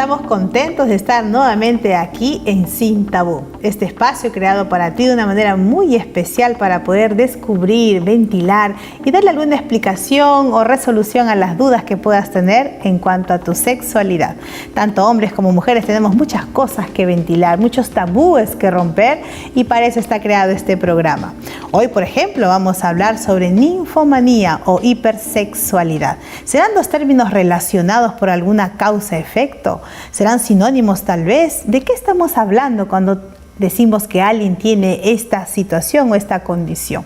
estamos contentos de estar nuevamente aquí en Sin Tabú, este espacio creado para ti de una manera muy especial para poder descubrir, ventilar y darle alguna explicación o resolución a las dudas que puedas tener en cuanto a tu sexualidad. Tanto hombres como mujeres tenemos muchas cosas que ventilar, muchos tabúes que romper y para eso está creado este programa. Hoy, por ejemplo, vamos a hablar sobre ninfomanía o hipersexualidad. ¿Serán dos términos relacionados por alguna causa-efecto? ¿Serán sinónimos tal vez? ¿De qué estamos hablando cuando decimos que alguien tiene esta situación o esta condición?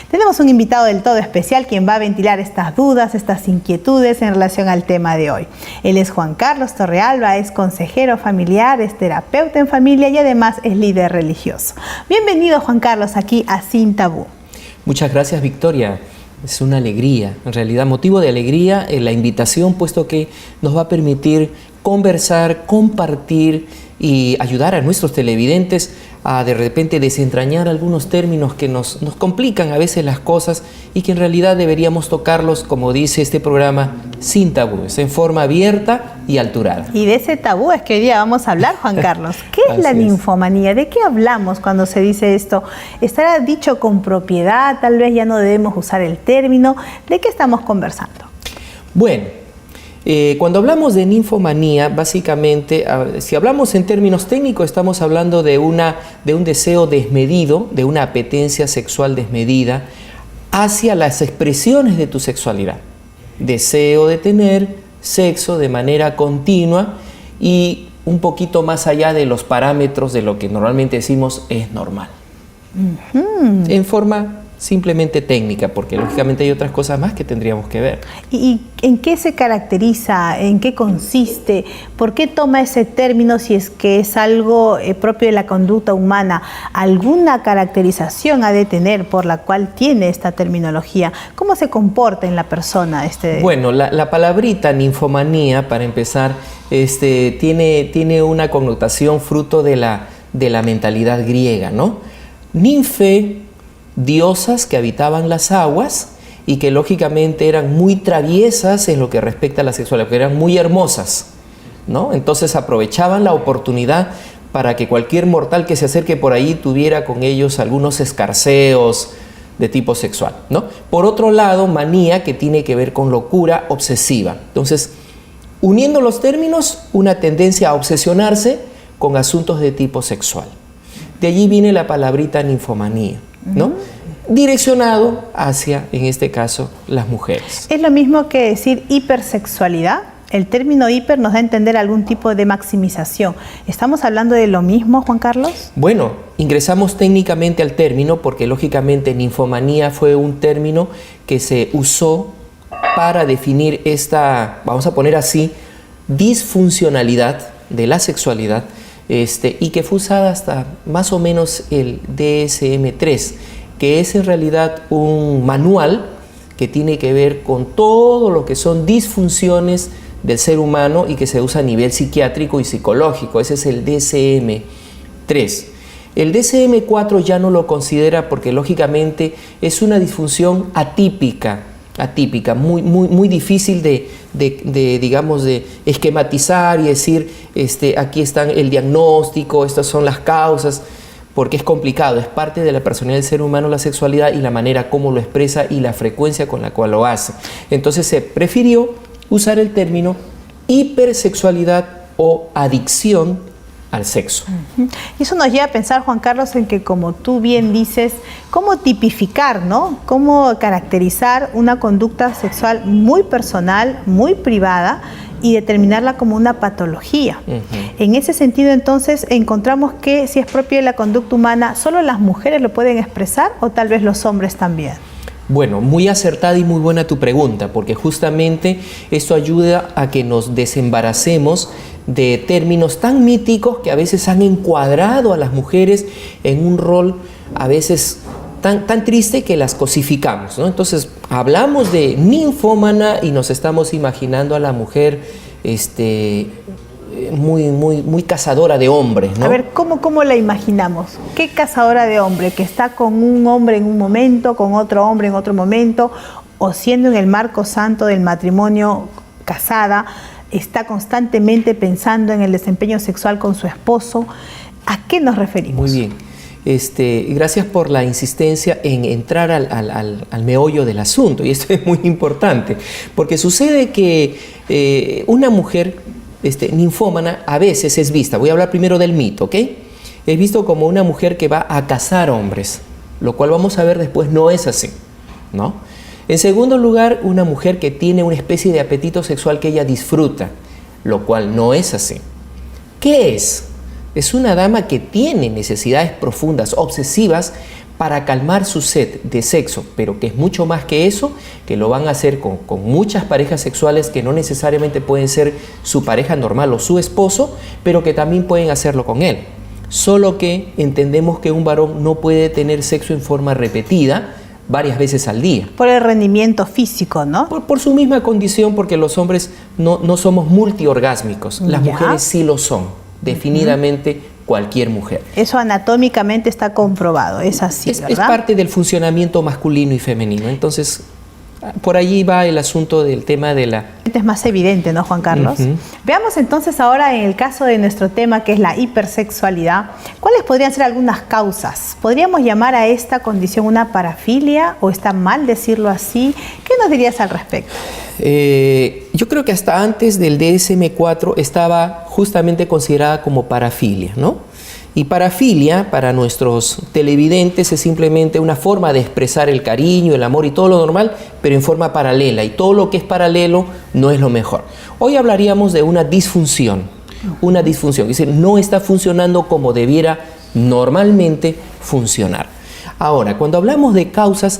Tenemos un invitado del todo especial quien va a ventilar estas dudas, estas inquietudes en relación al tema de hoy. Él es Juan Carlos Torrealba, es consejero familiar, es terapeuta en familia y además es líder religioso. Bienvenido, Juan Carlos, aquí a Sin Tabú. Muchas gracias, Victoria. Es una alegría, en realidad motivo de alegría la invitación, puesto que nos va a permitir conversar, compartir y ayudar a nuestros televidentes a de repente desentrañar algunos términos que nos complican a veces las cosas y que en realidad deberíamos tocarlos, como dice este programa, sin tabúes, en forma abierta y alturada. Y de ese tabú es que hoy día vamos a hablar, Juan Carlos. ¿Qué es la ninfomanía? ¿De qué hablamos cuando se dice esto? ¿Estará dicho con propiedad? Tal vez ya no debemos usar el término. ¿De qué estamos conversando? Bueno, cuando hablamos de ninfomanía, básicamente, si hablamos en términos técnicos, estamos hablando de un deseo desmedido, de una apetencia sexual desmedida hacia las expresiones de tu sexualidad. Deseo de tener sexo de manera continua y un poquito más allá de los parámetros de lo que normalmente decimos es normal. En forma simplemente técnica, porque lógicamente hay otras cosas más que tendríamos que ver. ¿Y en qué se caracteriza? ¿En qué consiste? ¿Por qué toma ese término si es que es algo propio de la conducta humana? ¿Alguna caracterización ha de tener por la cual tiene esta terminología? ¿Cómo se comporta en la persona? Bueno, la palabrita ninfomanía, para empezar, tiene una connotación fruto de la mentalidad griega, ¿no? Ninfe, diosas que habitaban las aguas y que lógicamente eran muy traviesas en lo que respecta a la sexualidad, porque eran muy hermosas, ¿no? Entonces aprovechaban la oportunidad para que cualquier mortal que se acerque por ahí tuviera con ellos algunos escarceos de tipo sexual, ¿no? Por otro lado, manía, que tiene que ver con locura obsesiva. Entonces, uniendo los términos, una tendencia a obsesionarse con asuntos de tipo sexual. De allí viene la palabrita ninfomanía, ¿no? Direccionado hacia, en este caso, las mujeres. ¿Es lo mismo que decir hipersexualidad? El término hiper nos da a entender algún tipo de maximización. ¿Estamos hablando de lo mismo, Juan Carlos? Bueno, ingresamos técnicamente al término porque lógicamente ninfomanía fue un término que se usó para definir esta, vamos a poner así, disfuncionalidad de la sexualidad, y que fue usada hasta más o menos el DSM-3, que es en realidad un manual que tiene que ver con todo lo que son disfunciones del ser humano y que se usa a nivel psiquiátrico y psicológico. Ese es el DSM-3. El DSM-4 ya no lo considera porque lógicamente es una disfunción atípica, muy difícil digamos, de esquematizar y decir, aquí está el diagnóstico, estas son las causas, porque es complicado, es parte de la personalidad del ser humano la sexualidad y la manera como lo expresa y la frecuencia con la cual lo hace. Entonces se prefirió usar el término hipersexualidad o adicción al sexo. Y eso nos lleva a pensar, Juan Carlos, en que, como tú bien dices, cómo tipificar, ¿no? Cómo caracterizar una conducta sexual muy personal, muy privada y determinarla como una patología. En ese sentido, entonces, encontramos que si es propio de la conducta humana, ¿solo las mujeres lo pueden expresar o tal vez los hombres también? Bueno, muy acertada y muy buena tu pregunta, porque justamente esto ayuda a que nos desembaracemos de términos tan míticos que a veces han encuadrado a las mujeres en un rol a veces tan triste que las cosificamos, ¿no? Entonces hablamos de ninfómana y nos estamos imaginando a la mujer muy cazadora de hombres, ¿no? A ver, ¿cómo la imaginamos? ¿Qué cazadora de hombre? ¿Que está con un hombre en un momento, con otro hombre en otro momento, o siendo en el marco santo del matrimonio casada? está constantemente pensando en el desempeño sexual con su esposo. ¿A qué nos referimos? Muy bien. Gracias por la insistencia en entrar al meollo del asunto, y esto es muy importante, porque sucede que una mujer ninfómana a veces es vista, voy a hablar primero del mito, ¿ok? Es visto como una mujer que va a cazar hombres, lo cual vamos a ver después no es así, ¿no? En segundo lugar, una mujer que tiene una especie de apetito sexual que ella disfruta, lo cual no es así. ¿Qué es? Es una dama que tiene necesidades profundas, obsesivas, para calmar su sed de sexo, pero que es mucho más que eso, que lo van a hacer con muchas parejas sexuales que no necesariamente pueden ser su pareja normal o su esposo, pero que también pueden hacerlo con él. Solo que entendemos que un varón no puede tener sexo en forma repetida varias veces al día. Por el rendimiento físico, ¿no? Por su misma condición, porque los hombres no somos multiorgásmicos, las mujeres sí lo son. Definidamente cualquier mujer. Eso anatómicamente está comprobado, es así, ¿verdad? Es parte del funcionamiento masculino y femenino. Entonces, por allí va el asunto del tema de la... Es más evidente, ¿no, Juan Carlos? Veamos entonces ahora en el caso de nuestro tema, que es la hipersexualidad, ¿cuáles podrían ser algunas causas? ¿Podríamos llamar a esta condición una parafilia o está mal decirlo así? ¿Qué nos dirías al respecto? Yo creo que hasta antes del DSM-4 estaba justamente considerada como parafilia, ¿no? Y parafilia, para nuestros televidentes, es simplemente una forma de expresar el cariño, el amor y todo lo normal, pero en forma paralela. Y todo lo que es paralelo no es lo mejor. Hoy hablaríamos de una disfunción. Una disfunción, es decir, no está funcionando como debiera normalmente funcionar. Ahora, cuando hablamos de causas,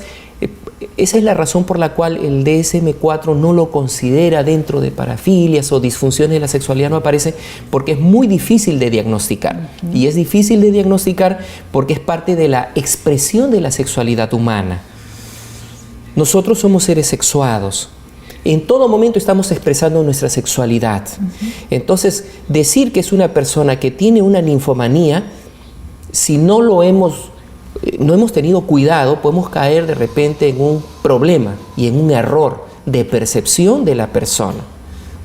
esa es la razón por la cual el DSM-4 no lo considera dentro de parafilias o disfunciones de la sexualidad, no aparece, porque es muy difícil de diagnosticar. Y es difícil de diagnosticar porque es parte de la expresión de la sexualidad humana. Nosotros somos seres sexuados. En todo momento estamos expresando nuestra sexualidad. Entonces, decir que es una persona que tiene una ninfomanía, si no hemos tenido cuidado, podemos caer de repente en un problema y en un error de percepción de la persona,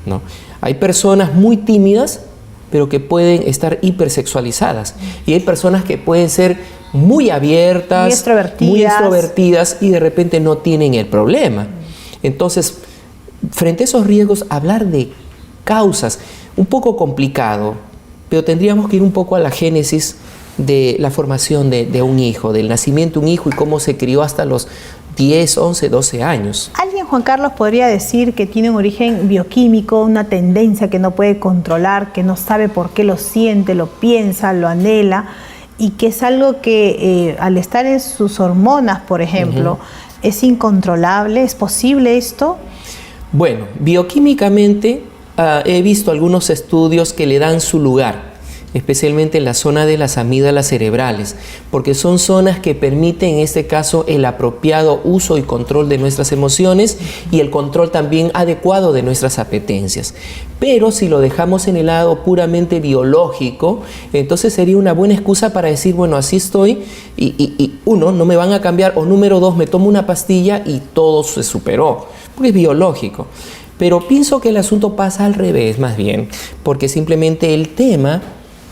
¿no? Hay personas muy tímidas, pero que pueden estar hipersexualizadas. Y hay personas que pueden ser muy abiertas, muy extrovertidas y de repente no tienen el problema. Entonces, frente a esos riesgos, hablar de causas, un poco complicado, pero tendríamos que ir un poco a la génesis de la formación de un hijo, del nacimiento de un hijo y cómo se crió hasta los 10, 11, 12 años. ¿Alguien, Juan Carlos, podría decir que tiene un origen bioquímico, una tendencia que no puede controlar, que no sabe por qué lo siente, lo piensa, lo anhela, y que es algo que al estar en sus hormonas, por ejemplo, es incontrolable? ¿Es posible esto? Bueno, bioquímicamente he visto algunos estudios que le dan su lugar, especialmente en la zona de las amígdalas cerebrales, porque son zonas que permiten en este caso el apropiado uso y control de nuestras emociones y el control también adecuado de nuestras apetencias. Pero si lo dejamos en el lado puramente biológico, entonces sería una buena excusa para decir, bueno, así estoy y uno, no me van a cambiar, o número dos, me tomo una pastilla y todo se superó, porque es biológico. Pero pienso que el asunto pasa al revés más bien, porque simplemente el tema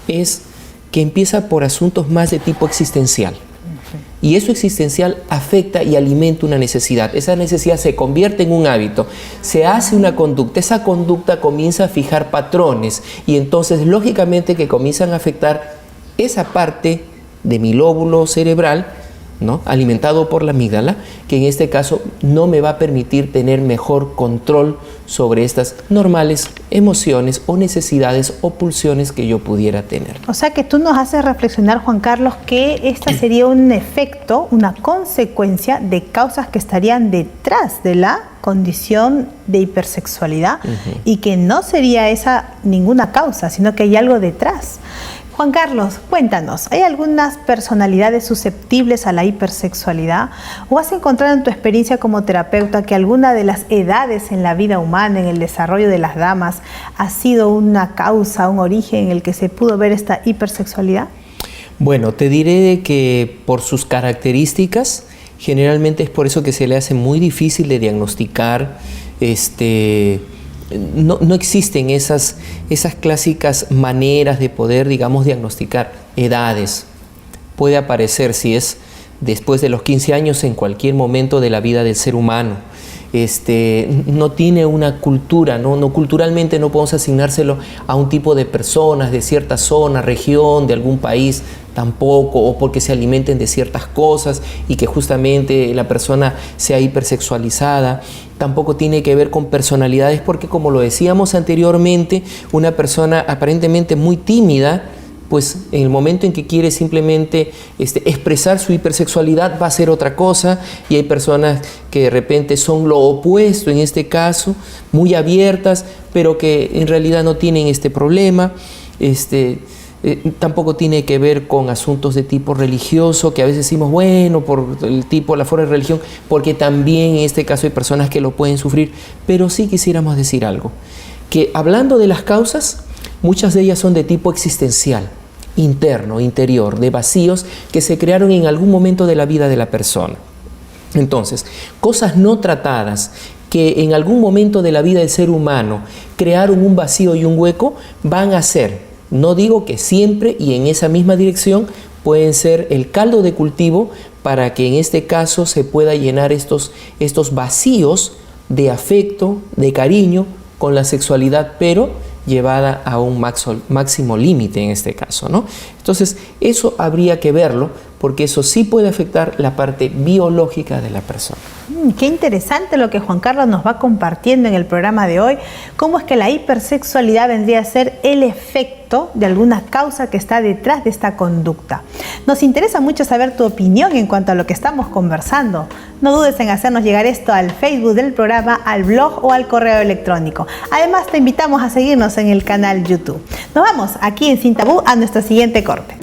es que empieza por asuntos más de tipo existencial. Y eso existencial afecta y alimenta una necesidad. Esa necesidad se convierte en un hábito, se hace una conducta, esa conducta comienza a fijar patrones y entonces lógicamente que comienzan a afectar esa parte de mi lóbulo cerebral, ¿no?, alimentado por la amígdala, que en este caso no me va a permitir tener mejor control sobre estas normales emociones o necesidades o pulsiones que yo pudiera tener. O sea que tú nos haces reflexionar, Juan Carlos, que esta sería un efecto, una consecuencia de causas que estarían detrás de la condición de hipersexualidad y que no sería esa ninguna causa, sino que hay algo detrás. Juan Carlos, cuéntanos, ¿hay algunas personalidades susceptibles a la hipersexualidad? ¿O has encontrado en tu experiencia como terapeuta que alguna de las edades en la vida humana, en el desarrollo de las damas, ha sido una causa, un origen en el que se pudo ver esta hipersexualidad? Bueno, te diré que por sus características, generalmente es por eso que se le hace muy difícil de diagnosticar no existen esas clásicas maneras de poder, digamos, diagnosticar edades. Puede aparecer, si es después de los 15 años, en cualquier momento de la vida del ser humano. No tiene una cultura, no culturalmente no podemos asignárselo a un tipo de personas de cierta zona, región, de algún país, tampoco, o porque se alimenten de ciertas cosas y que justamente la persona sea hipersexualizada. Tampoco tiene que ver con personalidades, porque como lo decíamos anteriormente, una persona aparentemente muy tímida, pues en el momento en que quiere simplemente expresar su hipersexualidad va a ser otra cosa, y hay personas que de repente son lo opuesto en este caso, muy abiertas, pero que en realidad no tienen este problema. Tampoco tiene que ver con asuntos de tipo religioso, que a veces decimos, bueno, por el tipo, la forma de religión, porque también en este caso hay personas que lo pueden sufrir, pero sí quisiéramos decir algo, que hablando de las causas, muchas de ellas son de tipo existencial, interno, interior, de vacíos que se crearon en algún momento de la vida de la persona. Entonces, cosas no tratadas que en algún momento de la vida del ser humano crearon un vacío y un hueco, van a ser, no digo que siempre y en esa misma dirección, pueden ser el caldo de cultivo para que en este caso se pueda llenar estos vacíos de afecto, de cariño con la sexualidad, pero llevada a un máximo límite en este caso, ¿no? Entonces, eso habría que verlo, porque eso sí puede afectar la parte biológica de la persona. Qué interesante lo que Juan Carlos nos va compartiendo en el programa de hoy. Cómo es que la hipersexualidad vendría a ser el efecto de alguna causa que está detrás de esta conducta. Nos interesa mucho saber tu opinión en cuanto a lo que estamos conversando. No dudes en hacernos llegar esto al Facebook del programa, al blog o al correo electrónico. Además, te invitamos a seguirnos en el canal YouTube. Nos vamos aquí en Sin Tabú a nuestro siguiente corte.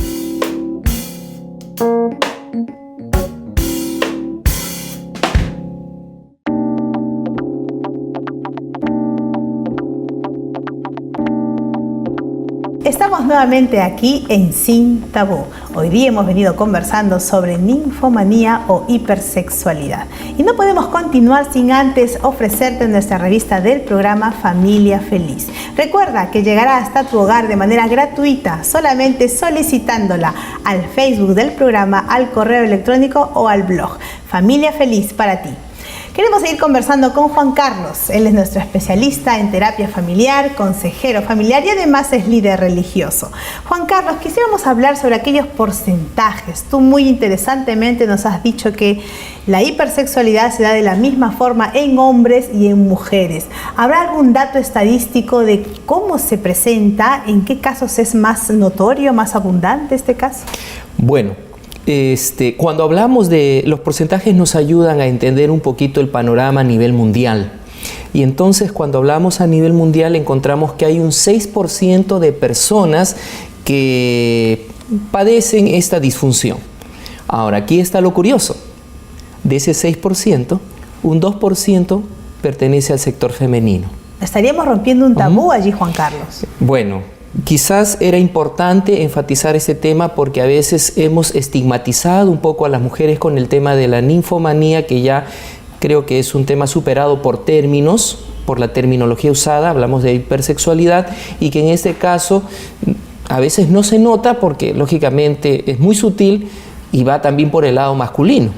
Estamos nuevamente aquí en Sin Tabú. Hoy día hemos venido conversando sobre ninfomanía o hipersexualidad. Y no podemos continuar sin antes ofrecerte nuestra revista del programa Familia Feliz. Recuerda que llegará hasta tu hogar de manera gratuita, solamente solicitándola al Facebook del programa, al correo electrónico o al blog. Familia Feliz para ti. Queremos seguir conversando con Juan Carlos. Él es nuestro especialista en terapia familiar, consejero familiar y además es líder religioso. Juan Carlos, quisiéramos hablar sobre aquellos porcentajes. Tú muy interesantemente nos has dicho que la hipersexualidad se da de la misma forma en hombres y en mujeres. ¿Habrá algún dato estadístico de cómo se presenta? ¿En qué casos es más notorio, más abundante este caso? Bueno, cuando hablamos de los porcentajes nos ayudan a entender un poquito el panorama a nivel mundial. Y entonces cuando hablamos a nivel mundial encontramos que hay un 6% de personas que padecen esta disfunción. Ahora, aquí está lo curioso. De ese 6%, un 2% pertenece al sector femenino. Estaríamos rompiendo un tabú allí, Juan Carlos. Bueno, quizás era importante enfatizar este tema porque a veces hemos estigmatizado un poco a las mujeres con el tema de la ninfomanía, que ya creo que es un tema superado por términos, por la terminología usada. Hablamos de hipersexualidad y que en este caso a veces no se nota porque lógicamente es muy sutil y va también por el lado masculino.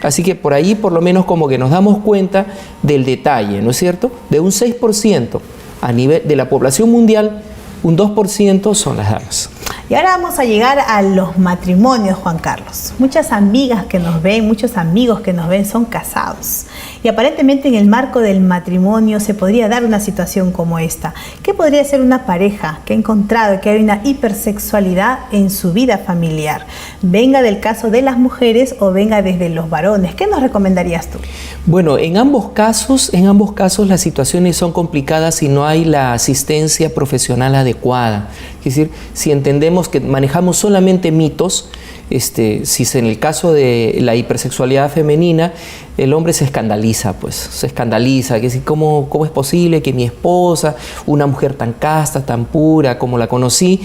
Así que por ahí por lo menos como que nos damos cuenta del detalle, ¿no es cierto? De un 6% a nivel de la población mundial, un 2% son las damas. Y ahora vamos a llegar a los matrimonios, Juan Carlos. Muchas amigas que nos ven, muchos amigos que nos ven son casados. Y aparentemente en el marco del matrimonio se podría dar una situación como esta. ¿Qué podría ser una pareja que ha encontrado que hay una hipersexualidad en su vida familiar? Venga del caso de las mujeres o venga desde los varones. ¿Qué nos recomendarías tú? Bueno, en ambos casos las situaciones son complicadas si no hay la asistencia profesional adecuada. Es decir, si entendemos que manejamos solamente mitos, si es en el caso de la hipersexualidad femenina, el hombre se escandaliza, que decir, ¿cómo es posible que mi esposa, una mujer tan casta, tan pura como la conocí,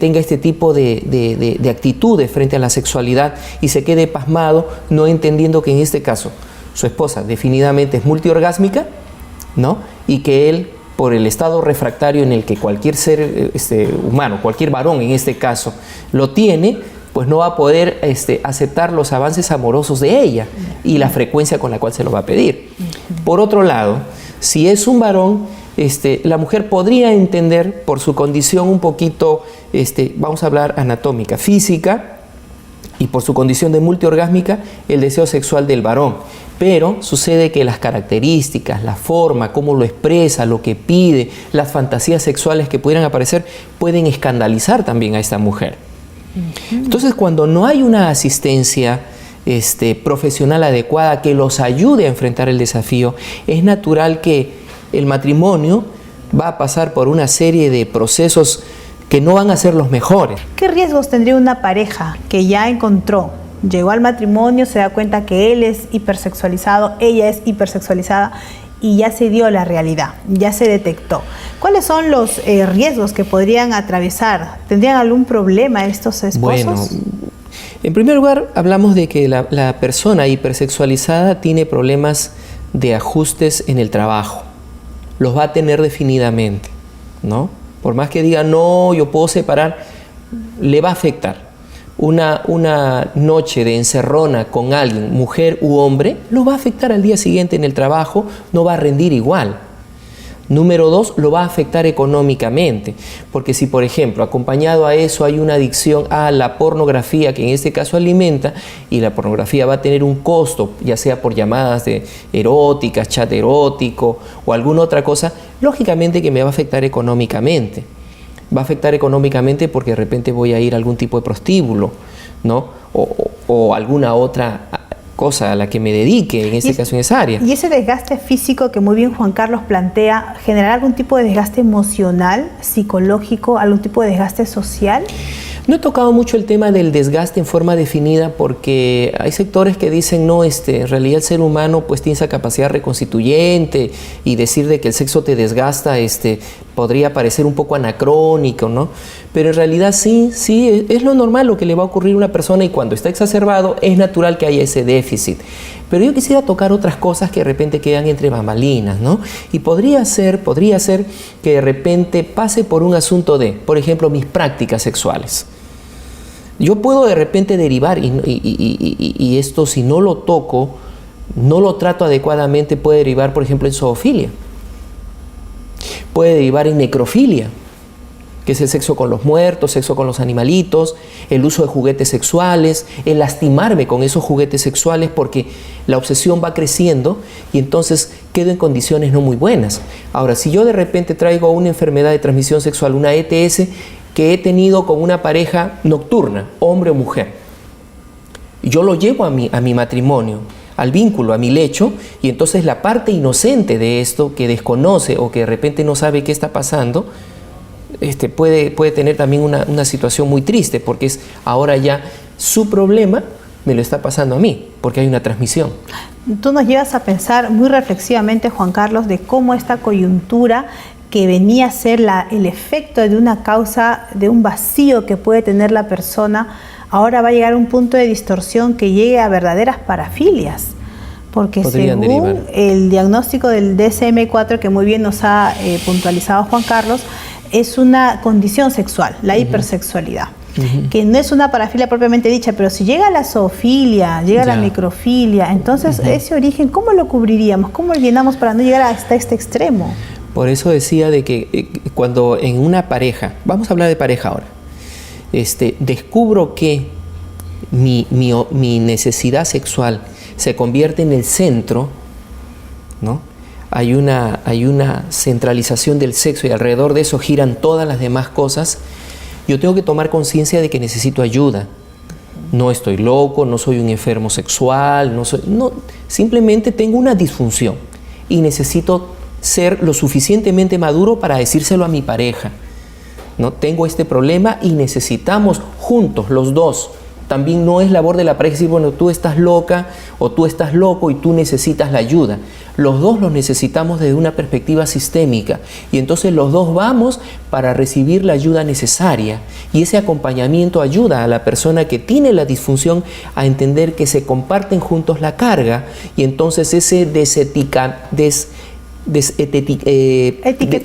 tenga este tipo de actitudes frente a la sexualidad y se quede pasmado, no entendiendo que en este caso su esposa definitivamente es multiorgásmica, ¿no? Y que él por el estado refractario en el que cualquier ser humano, cualquier varón en este caso, lo tiene, pues no va a poder aceptar los avances amorosos de ella y la frecuencia con la cual se lo va a pedir. Por otro lado, si es un varón, la mujer podría entender por su condición un poquito, vamos a hablar anatómica, física, y por su condición de multiorgásmica, el deseo sexual del varón. Pero sucede que las características, la forma, cómo lo expresa, lo que pide, las fantasías sexuales que pudieran aparecer, pueden escandalizar también a esta mujer. Entonces, cuando no hay una asistencia profesional adecuada que los ayude a enfrentar el desafío, es natural que el matrimonio va a pasar por una serie de procesos que no van a ser los mejores. ¿Qué riesgos tendría una pareja que ya encontró, llegó al matrimonio, se da cuenta que él es hipersexualizado, ella es hipersexualizada y ya se dio la realidad, ya se detectó? ¿Cuáles son los riesgos que podrían atravesar? ¿Tendrían algún problema estos esposos? Bueno, en primer lugar, hablamos de que la persona hipersexualizada tiene problemas de ajustes en el trabajo. Los va a tener definidamente, ¿no? Por más que diga, no, yo puedo separar, le va a afectar. Una noche de encerrona con alguien, mujer u hombre, lo va a afectar al día siguiente en el trabajo, no va a rendir igual. Número 2, lo va a afectar económicamente, porque si, por ejemplo, acompañado a eso hay una adicción a la pornografía, que en este caso alimenta, y la pornografía va a tener un costo, ya sea por llamadas eróticas, chat erótico o alguna otra cosa, lógicamente que me va a afectar económicamente. Va a afectar económicamente porque de repente voy a ir a algún tipo de prostíbulo, ¿no? O alguna otra cosa a la que me dedique, en este caso en esa área. Y ese desgaste físico que muy bien Juan Carlos plantea, ¿generará algún tipo de desgaste emocional, psicológico, algún tipo de desgaste social? No he tocado mucho el tema del desgaste en forma definida porque hay sectores que dicen, no, en realidad el ser humano pues tiene esa capacidad reconstituyente, y decir de que el sexo te desgasta podría parecer un poco anacrónico, ¿no? Pero en realidad sí, es lo normal lo que le va a ocurrir a una persona, y cuando está exacerbado es natural que haya ese déficit. Pero yo quisiera tocar otras cosas que de repente quedan entre bambalinas, ¿no? Y podría ser que de repente pase por un asunto de, por ejemplo, mis prácticas sexuales. Yo puedo de repente derivar, y esto si no lo toco, no lo trato adecuadamente, puede derivar, por ejemplo, en zoofilia. Puede derivar en necrofilia, que es el sexo con los muertos, sexo con los animalitos, el uso de juguetes sexuales, el lastimarme con esos juguetes sexuales porque la obsesión va creciendo y entonces quedo en condiciones no muy buenas. Ahora, si yo de repente traigo una enfermedad de transmisión sexual, una ETS, que he tenido con una pareja nocturna, hombre o mujer, yo lo llevo a mi matrimonio, al vínculo, a mi lecho, y entonces la parte inocente de esto, que desconoce o que de repente no sabe qué está pasando, puede tener también una situación muy triste, porque es ahora ya su problema me lo está pasando a mí, porque hay una transmisión. Tú nos llevas a pensar muy reflexivamente, Juan Carlos, de cómo esta coyuntura que venía a ser el efecto de una causa, de un vacío que puede tener la persona, ahora va a llegar a un punto de distorsión que llegue a verdaderas parafilias. Porque Podrían según derivar. el diagnóstico del DSM-4, que muy bien nos ha puntualizado Juan Carlos, es una condición sexual, la hipersexualidad. Que no es una parafilia propiamente dicha, pero si llega la zoofilia, llega la microfilia, entonces ese origen, ¿cómo lo cubriríamos? ¿Cómo lo llenamos para no llegar hasta este extremo? Por eso decía de que cuando en una pareja, vamos a hablar de pareja ahora, descubro que mi necesidad sexual se convierte en el centro, ¿no? Hay una centralización del sexo y alrededor de eso giran todas las demás cosas. Yo tengo que tomar conciencia de que necesito ayuda. No estoy loco, no soy un enfermo sexual, simplemente tengo una disfunción y necesito ser lo suficientemente maduro para decírselo a mi pareja. ¿No? Tengo este problema y necesitamos juntos, los dos. También no es labor de la pareja decir, bueno, tú estás loca o tú estás loco y tú necesitas la ayuda. Los dos los necesitamos desde una perspectiva sistémica y entonces los dos vamos para recibir la ayuda necesaria, y ese acompañamiento ayuda a la persona que tiene la disfunción a entender que se comparten juntos la carga, y entonces ese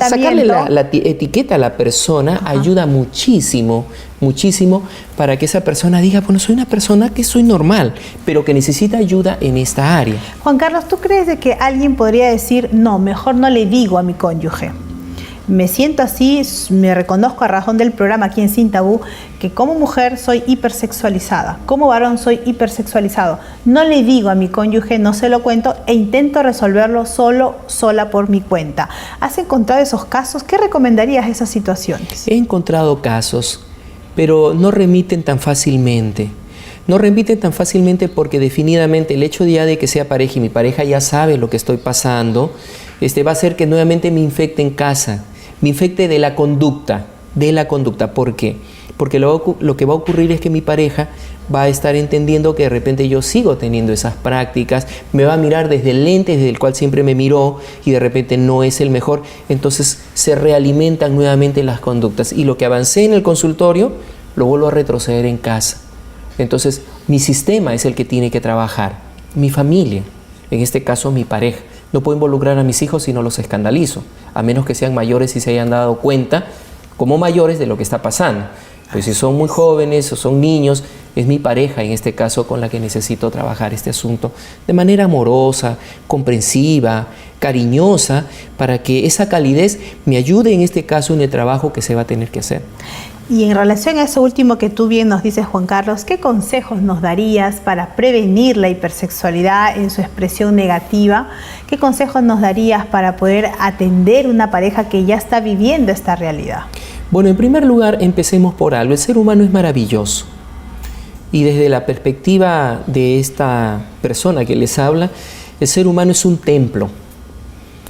sacarle la etiqueta a la persona. Ajá. Ayuda muchísimo, muchísimo para que esa persona diga, bueno, soy una persona que soy normal, pero que necesita ayuda en esta área. Juan Carlos, ¿tú crees de que alguien podría decir, no, mejor no le digo a mi cónyuge? Me siento así, me reconozco a razón del programa aquí en Sin Tabú, que como mujer soy hipersexualizada, como varón soy hipersexualizado. No le digo a mi cónyuge, no se lo cuento e intento resolverlo sola por mi cuenta. ¿Has encontrado esos casos? ¿Qué recomendarías a esas situaciones? He encontrado casos, pero no remiten tan fácilmente. No remiten tan fácilmente porque definitivamente el hecho ya de que sea pareja y mi pareja ya sabe lo que estoy pasando, va a hacer que nuevamente me infecte en casa. Me infecte de la conducta. ¿Por qué? Porque lo que va a ocurrir es que mi pareja va a estar entendiendo que de repente yo sigo teniendo esas prácticas, me va a mirar desde el lente desde el cual siempre me miró y de repente no es el mejor, entonces se realimentan nuevamente las conductas y lo que avancé en el consultorio lo vuelvo a retroceder en casa. Entonces mi sistema es el que tiene que trabajar, mi familia, en este caso mi pareja. No puedo involucrar a mis hijos si no los escandalizo, a menos que sean mayores y se hayan dado cuenta como mayores de lo que está pasando. Pues si son muy jóvenes o son niños, es mi pareja en este caso con la que necesito trabajar este asunto de manera amorosa, comprensiva, cariñosa, para que esa calidez me ayude en este caso en el trabajo que se va a tener que hacer. Y en relación a eso último que tú bien nos dices, Juan Carlos, ¿qué consejos nos darías para prevenir la hipersexualidad en su expresión negativa? ¿Qué consejos nos darías para poder atender una pareja que ya está viviendo esta realidad? Bueno, en primer lugar, empecemos por algo. El ser humano es maravilloso. Y desde la perspectiva de esta persona que les habla, el ser humano es un templo.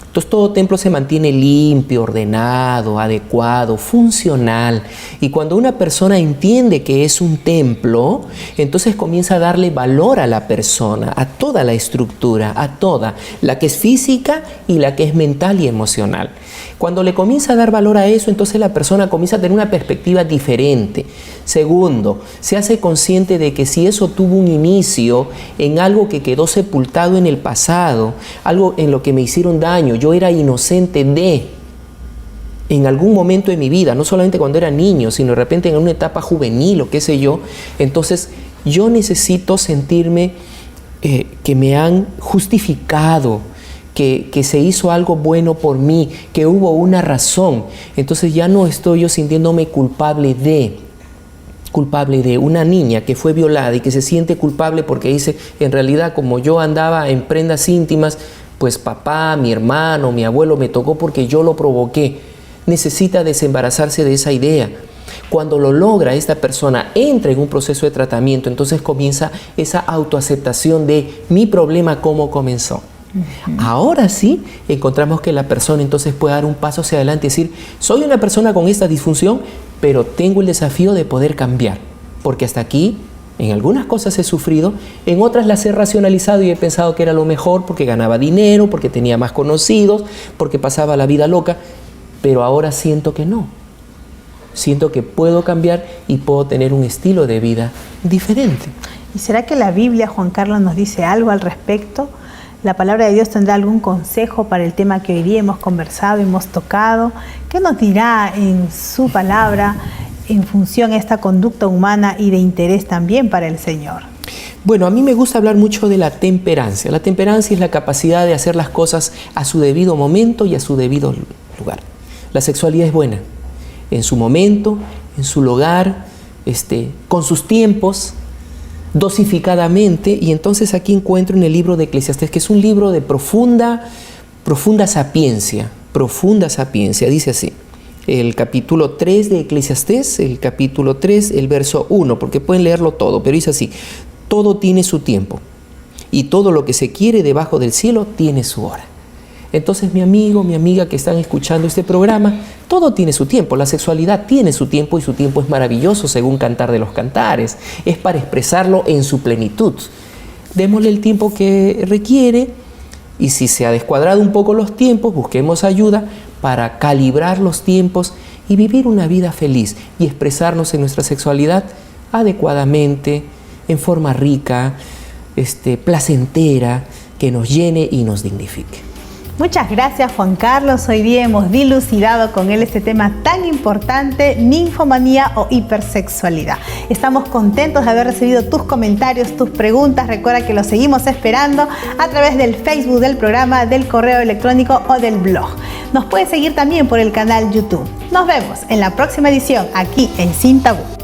Entonces todo templo se mantiene limpio, ordenado, adecuado, funcional. Y cuando una persona entiende que es un templo, entonces comienza a darle valor a la persona, a toda la estructura, a toda, la que es física y la que es mental y emocional. Cuando le comienza a dar valor a eso, entonces la persona comienza a tener una perspectiva diferente. Segundo, se hace consciente de que si eso tuvo un inicio en algo que quedó sepultado en el pasado, algo en lo que me hicieron daño, yo era inocente en algún momento de mi vida, no solamente cuando era niño, sino de repente en una etapa juvenil o qué sé yo, entonces yo necesito sentirme que me han justificado, que se hizo algo bueno por mí, que hubo una razón. Entonces ya no estoy yo sintiéndome culpable de una niña que fue violada y que se siente culpable porque dice, en realidad como yo andaba en prendas íntimas, pues papá, mi hermano, mi abuelo me tocó porque yo lo provoqué. Necesita desembarazarse de esa idea. Cuando lo logra, esta persona entra en un proceso de tratamiento, entonces comienza esa autoaceptación de mi problema, cómo comenzó. Ahora sí encontramos que la persona entonces puede dar un paso hacia adelante y decir, soy una persona con esta disfunción, pero tengo el desafío de poder cambiar, porque hasta aquí en algunas cosas he sufrido, en otras las he racionalizado y he pensado que era lo mejor porque ganaba dinero, porque tenía más conocidos, porque pasaba la vida loca, pero ahora siento que no. Siento que puedo cambiar y puedo tener un estilo de vida diferente. ¿Y será que la Biblia, Juan Carlos, nos dice algo al respecto? ¿La palabra de Dios tendrá algún consejo para el tema que hoy día hemos conversado, hemos tocado? ¿Qué nos dirá en su palabra en función a esta conducta humana y de interés también para el Señor? Bueno, a mí me gusta hablar mucho de la temperancia. La temperancia es la capacidad de hacer las cosas a su debido momento y a su debido lugar. La sexualidad es buena, en su momento, en su lugar, con sus tiempos, dosificadamente, y entonces aquí encuentro en el libro de Eclesiastés, que es un libro de profunda sapiencia, dice así, el capítulo 3 de Eclesiastés, el capítulo 3, el verso 1, porque pueden leerlo todo, pero dice así, todo tiene su tiempo, y todo lo que se quiere debajo del cielo tiene su hora. Entonces, mi amigo, mi amiga que están escuchando este programa, todo tiene su tiempo, la sexualidad tiene su tiempo y su tiempo es maravilloso según Cantar de los Cantares, es para expresarlo en su plenitud. Démosle el tiempo que requiere y si se ha descuadrado un poco los tiempos, busquemos ayuda para calibrar los tiempos y vivir una vida feliz y expresarnos en nuestra sexualidad adecuadamente, en forma rica, placentera, que nos llene y nos dignifique. Muchas gracias, Juan Carlos. Hoy día hemos dilucidado con él este tema tan importante, ninfomanía o hipersexualidad. Estamos contentos de haber recibido tus comentarios, tus preguntas. Recuerda que los seguimos esperando a través del Facebook del programa, del correo electrónico o del blog. Nos puedes seguir también por el canal YouTube. Nos vemos en la próxima edición aquí en Sin Tabú.